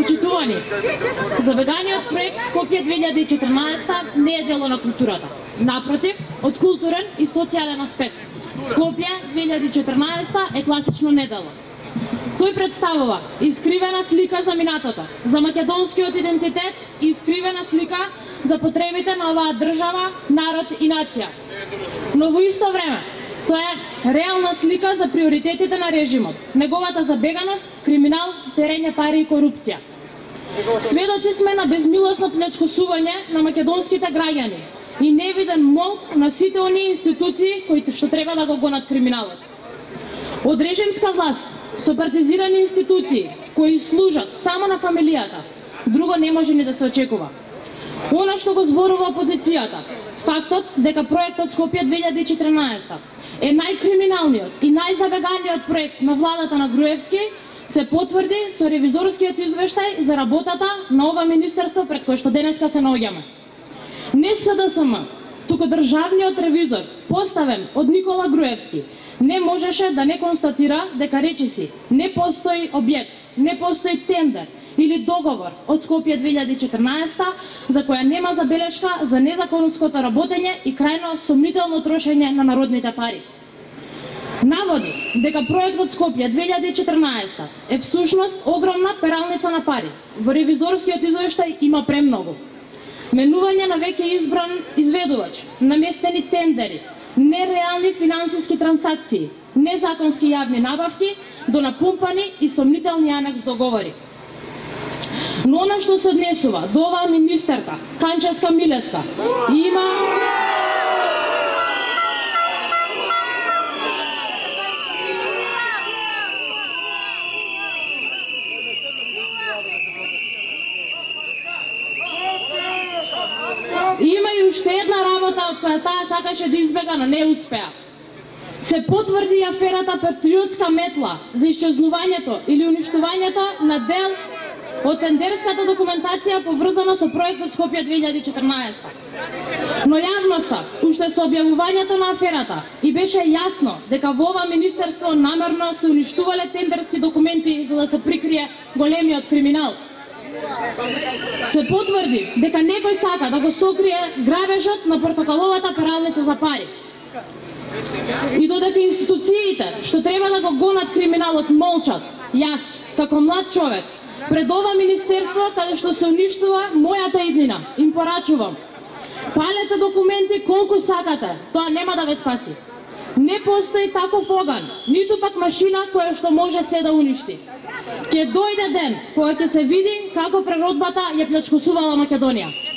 Почитувани, забеганиот проект Скопје 2014 не е дело на културата. Напротив, од културен и социјален аспект, Скопје 2014 е класично недело. Тој представува искривена слика за минатото, за македонскиот идентитет и искривена слика за потребите на оваа држава, народ и нација. Но во исто време, тоа е реална слика за приоритетите на режимот, неговата забеганост, криминал, перење пари и корупција. Сведоци сме на безмилосно плячкосување на македонските граѓани и невиден молк на сите оние институции кои што треба да го гонат криминалот. Од режимска власт, со партизирани институции кои служат само на фамилијата, друго не може ни да се очекува. Она што го зборува опозицијата, фактот дека проектот Скопје 2014 е најкриминалниот и најзабеганиот проект на владата на Груевски, се потврди со ревизорскиот извештај за работата на ова министерство пред кое што денеска се наоѓаме. Не СДСМ, туку државниот ревизор, поставен од Никола Груевски, не можеше да не констатира дека речиси не постои објект, не постои тендер или договор од Скопје 2014 за која нема забелешка за незаконското работење и крајно сомнително трошење на народните пари. Наводи дека проектот Скопје 2014 е всушност огромна пералница на пари. Во ревизорскиот извештај има премногу. Менување на веќе избран изведувач, наместени тендери, нереални финансиски трансакции, незаконски јавни набавки, до напумпани и сомнителни анекс договори. Но она што се однесува до оваа министерка, Канческа Милеска, има и уште една работа од која таа сакаше да избега, но не успеа. Се потврди аферата Патриотска метла за исчезнувањето или уништувањето на дел од тендерската документација поврзана со проектот Скопје 2014. Но јавноста, уште со објавувањето на аферата, и беше јасно дека во ова министерство намерно се уништувале тендерски документи за да се прикрие големиот криминал. Се потврди дека некој сака да го сокрие грабежот на портокаловата пералница за пари. И додека институциите што треба да го гонат криминалот молчат, јас, како млад човек, пред ова министерство каде што се уништува мојата иднина, им порачувам: палете документи колку сакате, тоа нема да ве спаси. Не постои таков оган, ниту пак машина која што може се да уништи. Ќе дојде ден кога ќе се види како преродбата ја плячкосувала Македонија.